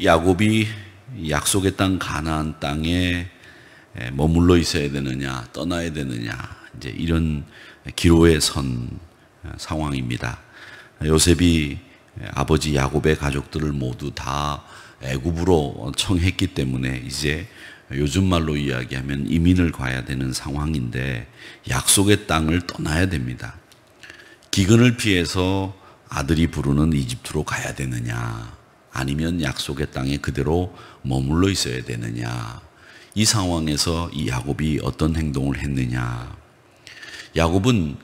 야곱이 약속의 땅 가나안 땅에 머물러 있어야 되느냐, 떠나야 되느냐, 이제 이런 기로에 선 상황입니다. 요셉이 아버지 야곱의 가족들을 모두 다 애굽으로 청했기 때문에 이제 요즘 말로 이야기하면 이민을 가야 되는 상황인데 약속의 땅을 떠나야 됩니다. 기근을 피해서 아들이 부르는 이집트로 가야 되느냐, 아니면 약속의 땅에 그대로 머물러 있어야 되느냐, 이 상황에서 이 야곱이 어떤 행동을 했느냐. 야곱은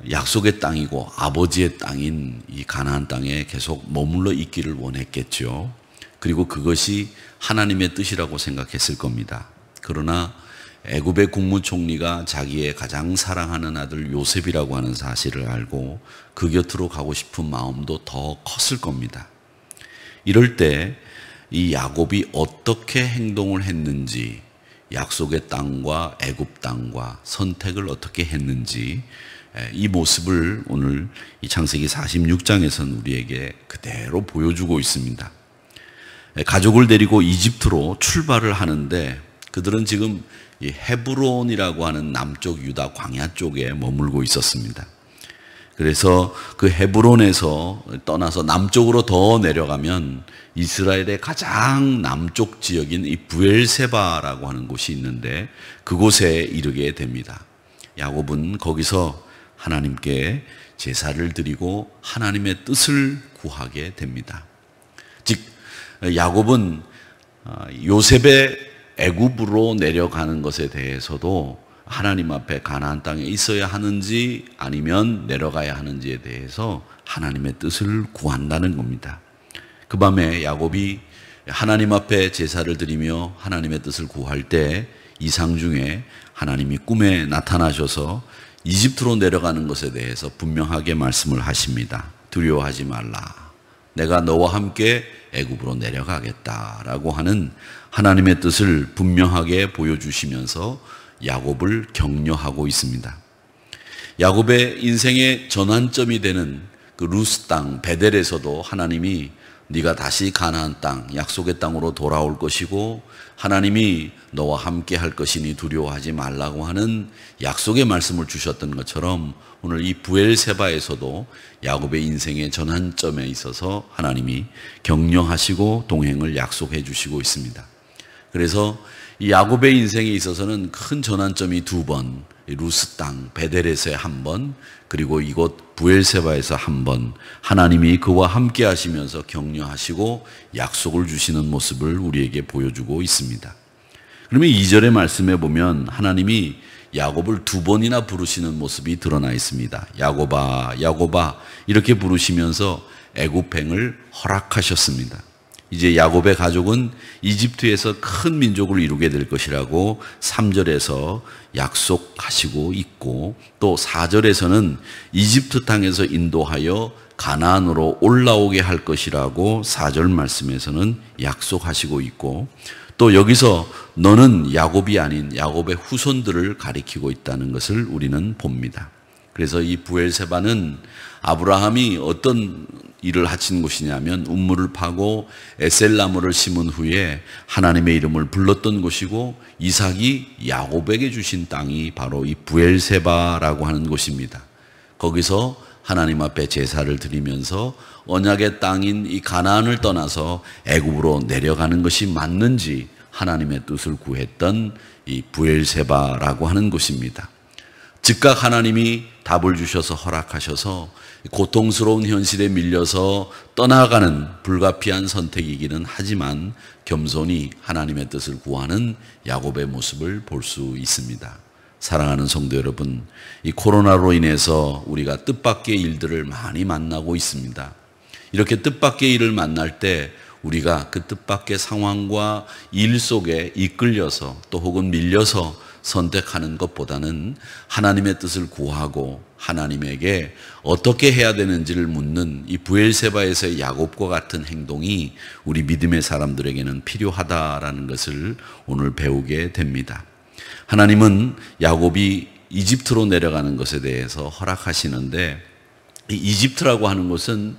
약속의 땅이고 아버지의 땅인 이 가나안 땅에 계속 머물러 있기를 원했겠죠. 그리고 그것이 하나님의 뜻이라고 생각했을 겁니다. 그러나 애굽의 국무총리가 자기의 가장 사랑하는 아들 요셉이라고 하는 사실을 알고 그 곁으로 가고 싶은 마음도 더 컸을 겁니다. 이럴 때 이 야곱이 어떻게 행동을 했는지, 약속의 땅과 애굽 땅과 선택을 어떻게 했는지, 이 모습을 오늘 이 창세기 46장에서는 우리에게 그대로 보여주고 있습니다. 가족을 데리고 이집트로 출발을 하는데 그들은 지금 이 헤브론이라고 하는 남쪽 유다 광야 쪽에 머물고 있었습니다. 그래서 그 헤브론에서 떠나서 남쪽으로 더 내려가면 이스라엘의 가장 남쪽 지역인 이 브엘세바라고 하는 곳이 있는데 그곳에 이르게 됩니다. 야곱은 거기서 하나님께 제사를 드리고 하나님의 뜻을 구하게 됩니다. 즉 야곱은 요셉의 애굽으로 내려가는 것에 대해서도 하나님 앞에 가나안 땅에 있어야 하는지 아니면 내려가야 하는지에 대해서 하나님의 뜻을 구한다는 겁니다. 그 밤에 야곱이 하나님 앞에 제사를 드리며 하나님의 뜻을 구할 때 이상 중에 하나님이 꿈에 나타나셔서 이집트로 내려가는 것에 대해서 분명하게 말씀을 하십니다. 두려워하지 말라. 내가 너와 함께 애굽으로 내려가겠다라고 하는 하나님의 뜻을 분명하게 보여주시면서 야곱을 격려하고 있습니다. 야곱의 인생의 전환점이 되는 그 루스 땅 베델에서도 하나님이 네가 다시 가나안 땅, 약속의 땅으로 돌아올 것이고 하나님이 너와 함께 할 것이니 두려워하지 말라고 하는 약속의 말씀을 주셨던 것처럼 오늘 이 브엘세바에서도 야곱의 인생의 전환점에 있어서 하나님이 격려하시고 동행을 약속해 주시고 있습니다. 그래서 이 야곱의 인생에 있어서는 큰 전환점이 두 번, 루스 땅 베델에서 한 번, 그리고 이곳 브엘세바에서 한 번 하나님이 그와 함께 하시면서 격려하시고 약속을 주시는 모습을 우리에게 보여주고 있습니다. 그러면 2절의 말씀에 보면 하나님이 야곱을 두 번이나 부르시는 모습이 드러나 있습니다. 야곱아, 야곱아 이렇게 부르시면서 애굽행을 허락하셨습니다. 이제 야곱의 가족은 이집트에서 큰 민족을 이루게 될 것이라고 3절에서 약속하시고 있고 또 4절에서는 이집트 땅에서 인도하여 가나안으로 올라오게 할 것이라고 4절 말씀에서는 약속하시고 있고 또 여기서 너는 야곱이 아닌 야곱의 후손들을 가리키고 있다는 것을 우리는 봅니다. 그래서 이 브엘세바는 아브라함이 어떤 일을 하신 곳이냐면 우물을 파고 에셀나무를 심은 후에 하나님의 이름을 불렀던 곳이고 이삭이 야곱에게 주신 땅이 바로 이 브엘세바라고 하는 곳입니다. 거기서 하나님 앞에 제사를 드리면서 언약의 땅인 이 가나안을 떠나서 애굽으로 내려가는 것이 맞는지 하나님의 뜻을 구했던 이 브엘세바라고 하는 곳입니다. 즉각 하나님이 답을 주셔서 허락하셔서 고통스러운 현실에 밀려서 떠나가는 불가피한 선택이기는 하지만 겸손히 하나님의 뜻을 구하는 야곱의 모습을 볼 수 있습니다. 사랑하는 성도 여러분, 이 코로나로 인해서 우리가 뜻밖의 일들을 많이 만나고 있습니다. 이렇게 뜻밖의 일을 만날 때 우리가 그 뜻밖의 상황과 일 속에 이끌려서 또 혹은 밀려서 선택하는 것보다는 하나님의 뜻을 구하고 하나님에게 어떻게 해야 되는지를 묻는 이 브엘세바에서의 야곱과 같은 행동이 우리 믿음의 사람들에게는 필요하다라는 것을 오늘 배우게 됩니다. 하나님은 야곱이 이집트로 내려가는 것에 대해서 허락하시는데 이 이집트라고 하는 것은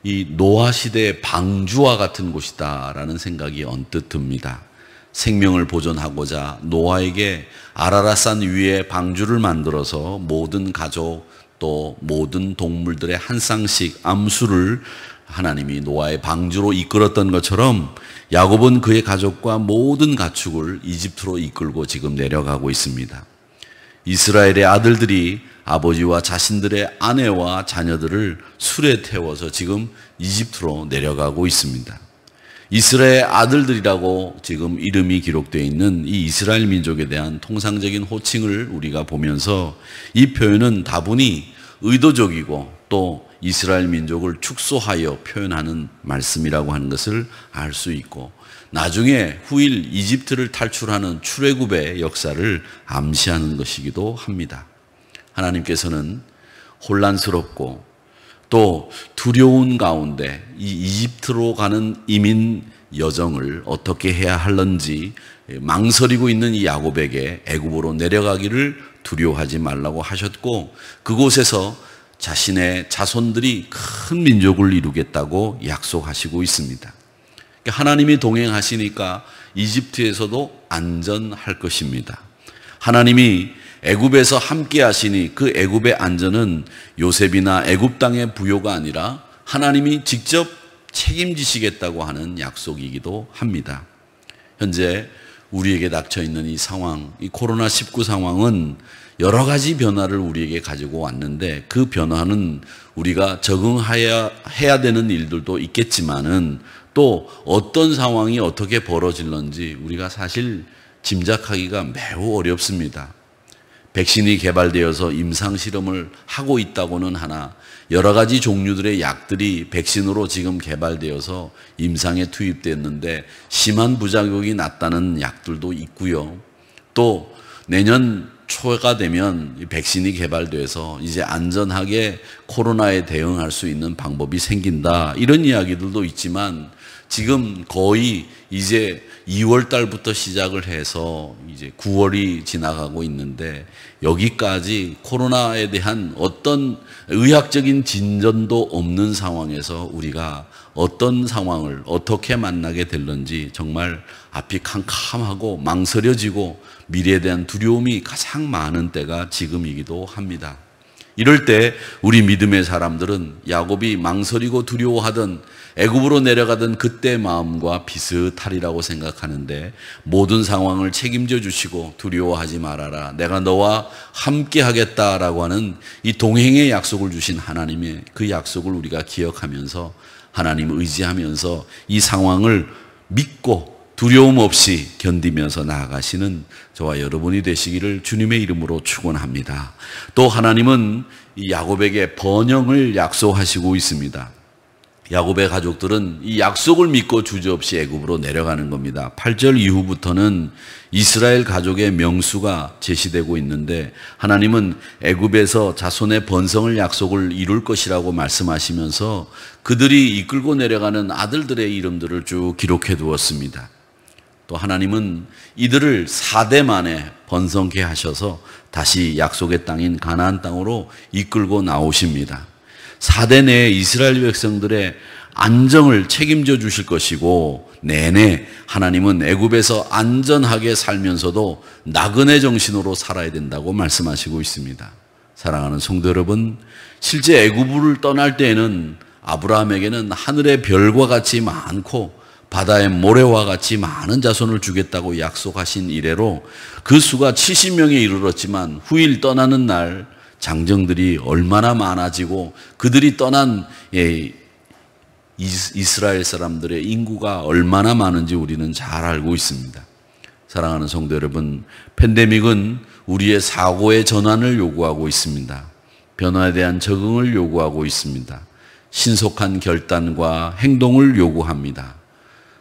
이 노아 시대의 방주와 같은 곳이다라는 생각이 언뜻 듭니다. 생명을 보존하고자 노아에게 아라랏산 위에 방주를 만들어서 모든 가족 또 모든 동물들의 한 쌍씩 암수를 하나님이 노아의 방주로 이끌었던 것처럼 야곱은 그의 가족과 모든 가축을 이집트로 이끌고 지금 내려가고 있습니다. 이스라엘의 아들들이 아버지와 자신들의 아내와 자녀들을 술에 태워서 지금 이집트로 내려가고 있습니다. 이스라엘 아들들이라고 지금 이름이 기록되어 있는 이 이스라엘 민족에 대한 통상적인 호칭을 우리가 보면서 이 표현은 다분히 의도적이고 또 이스라엘 민족을 축소하여 표현하는 말씀이라고 하는 것을 알 수 있고, 나중에 후일 이집트를 탈출하는 출애굽의 역사를 암시하는 것이기도 합니다. 하나님께서는 혼란스럽고 또 두려운 가운데 이 이집트로 가는 이민 여정을 어떻게 해야 할런지 망설이고 있는 이 야곱에게 애굽으로 내려가기를 두려워하지 말라고 하셨고, 그곳에서 자신의 자손들이 큰 민족을 이루겠다고 약속하시고 있습니다. 하나님이 동행하시니까 이집트에서도 안전할 것입니다. 하나님이 애굽에서 함께 하시니 그 애굽의 안전은 요셉이나 애굽 땅의 부요가 아니라 하나님이 직접 책임지시겠다고 하는 약속이기도 합니다. 현재 우리에게 닥쳐 있는 이 상황, 이 코로나19 상황은 여러 가지 변화를 우리에게 가지고 왔는데, 그 변화는 우리가 적응해야 되는 일들도 있겠지만은 또 어떤 상황이 어떻게 벌어질는지 우리가 사실 짐작하기가 매우 어렵습니다. 백신이 개발되어서 임상실험을 하고 있다고는 하나 여러 가지 종류들의 약들이 백신으로 지금 개발되어서 임상에 투입됐는데 심한 부작용이 났다는 약들도 있고요. 또 내년 초가 되면 백신이 개발돼서 이제 안전하게 코로나에 대응할 수 있는 방법이 생긴다, 이런 이야기들도 있지만 지금 거의 이제 2월 달부터 시작을 해서 이제 9월이 지나가고 있는데 여기까지 코로나에 대한 어떤 의학적인 진전도 없는 상황에서 우리가 어떤 상황을 어떻게 만나게 될는지 정말 앞이 캄캄하고 망설여지고 미래에 대한 두려움이 가장 많은 때가 지금이기도 합니다. 이럴 때 우리 믿음의 사람들은 야곱이 망설이고 두려워하던 애굽으로 내려가던 그때 마음과 비슷하리라고 생각하는데, 모든 상황을 책임져 주시고 두려워하지 말아라, 내가 너와 함께 하겠다라고 하는 이 동행의 약속을 주신 하나님의 그 약속을 우리가 기억하면서 하나님을 의지하면서 이 상황을 믿고 두려움 없이 견디면서 나아가시는 저와 여러분이 되시기를 주님의 이름으로 축원합니다. 또 하나님은 이 야곱에게 번영을 약속하시고 있습니다. 야곱의 가족들은 이 약속을 믿고 주저없이 애굽으로 내려가는 겁니다. 8절 이후부터는 이스라엘 가족의 명수가 제시되고 있는데, 하나님은 애굽에서 자손의 번성을 약속을 이룰 것이라고 말씀하시면서 그들이 이끌고 내려가는 아들들의 이름들을 쭉 기록해 두었습니다. 또 하나님은 이들을 4대 만에 번성케 하셔서 다시 약속의 땅인 가나안 땅으로 이끌고 나오십니다. 4대 내에 이스라엘 백성들의 안정을 책임져 주실 것이고, 내내 하나님은 애굽에서 안전하게 살면서도 나그네 정신으로 살아야 된다고 말씀하시고 있습니다. 사랑하는 성도 여러분, 실제 애굽을 떠날 때에는 아브라함에게는 하늘의 별과 같이 많고 바다의 모래와 같이 많은 자손을 주겠다고 약속하신 이래로 그 수가 70명에 이르렀지만 후일 떠나는 날 장정들이 얼마나 많아지고 그들이 떠난 이스라엘 사람들의 인구가 얼마나 많은지 우리는 잘 알고 있습니다. 사랑하는 성도 여러분, 팬데믹은 우리의 사고의 전환을 요구하고 있습니다. 변화에 대한 적응을 요구하고 있습니다. 신속한 결단과 행동을 요구합니다.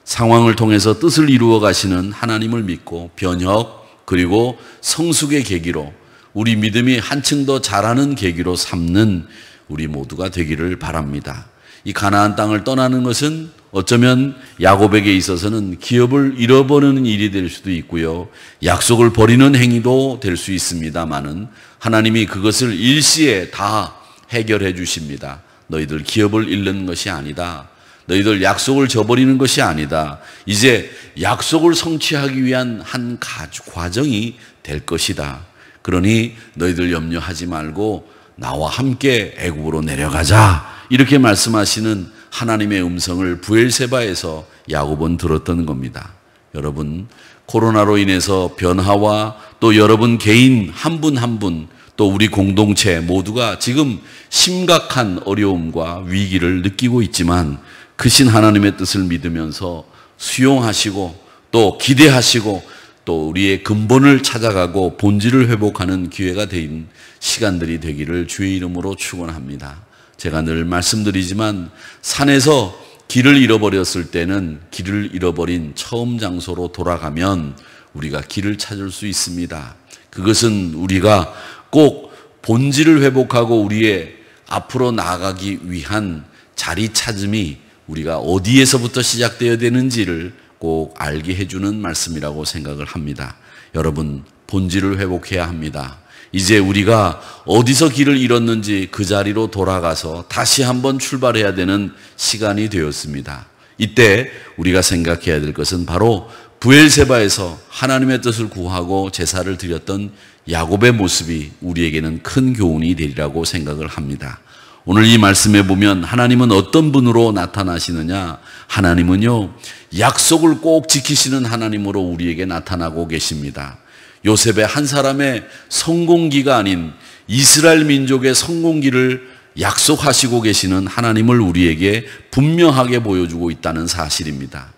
상황을 통해서 뜻을 이루어 가시는 하나님을 믿고 변혁 그리고 성숙의 계기로, 우리 믿음이 한층 더 자라는 계기로 삼는 우리 모두가 되기를 바랍니다. 이 가나안 땅을 떠나는 것은 어쩌면 야곱에게 있어서는 기업을 잃어버리는 일이 될 수도 있고요, 약속을 버리는 행위도 될 수 있습니다마는 하나님이 그것을 일시에 다 해결해 주십니다. 너희들 기업을 잃는 것이 아니다. 너희들 약속을 저버리는 것이 아니다. 이제 약속을 성취하기 위한 한 과정이 될 것이다. 그러니 너희들 염려하지 말고 나와 함께 애굽으로 내려가자. 이렇게 말씀하시는 하나님의 음성을 브엘세바에서 야곱은 들었던 겁니다. 여러분, 코로나로 인해서 변화와 또 여러분 개인 한 분 한 분 또 우리 공동체 모두가 지금 심각한 어려움과 위기를 느끼고 있지만 크신 하나님의 뜻을 믿으면서 수용하시고 또 기대하시고 또 우리의 근본을 찾아가고 본질을 회복하는 기회가 된 시간들이 되기를 주의 이름으로 축원합니다. 제가 늘 말씀드리지만 산에서 길을 잃어버렸을 때는 길을 잃어버린 처음 장소로 돌아가면 우리가 길을 찾을 수 있습니다. 그것은 우리가 꼭 본질을 회복하고 우리의 앞으로 나아가기 위한 자리 찾음이 우리가 어디에서부터 시작되어야 되는지를 꼭 알게 해주는 말씀이라고 생각을 합니다. 여러분, 본질을 회복해야 합니다. 이제 우리가 어디서 길을 잃었는지 그 자리로 돌아가서 다시 한번 출발해야 되는 시간이 되었습니다. 이때 우리가 생각해야 될 것은 바로 브엘세바에서 하나님의 뜻을 구하고 제사를 드렸던 야곱의 모습이 우리에게는 큰 교훈이 되리라고 생각을 합니다. 오늘 이 말씀에 보면 하나님은 어떤 분으로 나타나시느냐? 하나님은요, 약속을 꼭 지키시는 하나님으로 우리에게 나타나고 계십니다. 요셉의 한 사람의 성공기가 아닌 이스라엘 민족의 성공기를 약속하시고 계시는 하나님을 우리에게 분명하게 보여주고 있다는 사실입니다.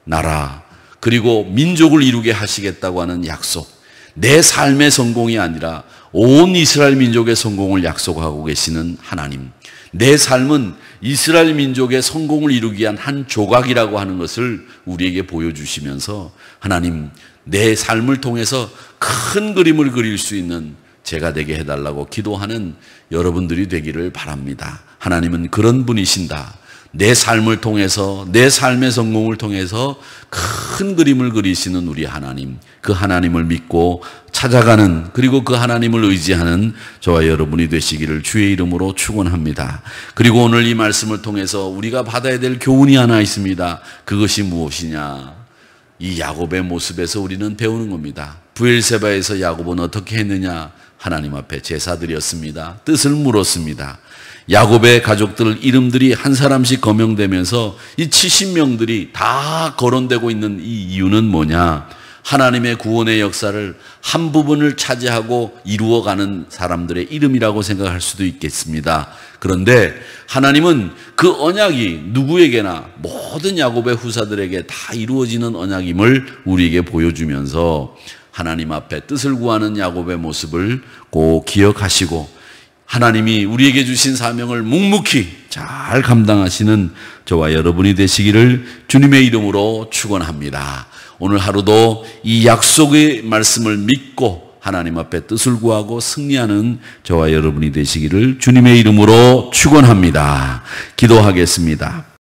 나라 그리고 민족을 이루게 하시겠다고 하는 약속, 내 삶의 성공이 아니라 온 이스라엘 민족의 성공을 약속하고 계시는 하나님, 내 삶은 이스라엘 민족의 성공을 이루기 위한 한 조각이라고 하는 것을 우리에게 보여주시면서 하나님, 내 삶을 통해서 큰 그림을 그릴 수 있는 제가 되게 해달라고 기도하는 여러분들이 되기를 바랍니다. 하나님은 그런 분이신다. 내 삶을 통해서, 내 삶의 성공을 통해서 큰 그림을 그리시는 우리 하나님, 그 하나님을 믿고 찾아가는, 그리고 그 하나님을 의지하는 저와 여러분이 되시기를 주의 이름으로 축원합니다. 그리고 오늘 이 말씀을 통해서 우리가 받아야 될 교훈이 하나 있습니다. 그것이 무엇이냐? 이 야곱의 모습에서 우리는 배우는 겁니다. 브엘세바에서 야곱은 어떻게 했느냐? 하나님 앞에 제사드렸습니다. 뜻을 물었습니다. 야곱의 가족들 이름들이 한 사람씩 거명되면서 이 70명들이 다 거론되고 있는 이 이유는 뭐냐? 하나님의 구원의 역사를 한 부분을 차지하고 이루어가는 사람들의 이름이라고 생각할 수도 있겠습니다. 그런데 하나님은 그 언약이 누구에게나 모든 야곱의 후사들에게 다 이루어지는 언약임을 우리에게 보여주면서 하나님 앞에 뜻을 구하는 야곱의 모습을 꼭 기억하시고 하나님이 우리에게 주신 사명을 묵묵히 잘 감당하시는 저와 여러분이 되시기를 주님의 이름으로 축원합니다. 오늘 하루도 이 약속의 말씀을 믿고 하나님 앞에 뜻을 구하고 승리하는 저와 여러분이 되시기를 주님의 이름으로 축원합니다. 기도하겠습니다.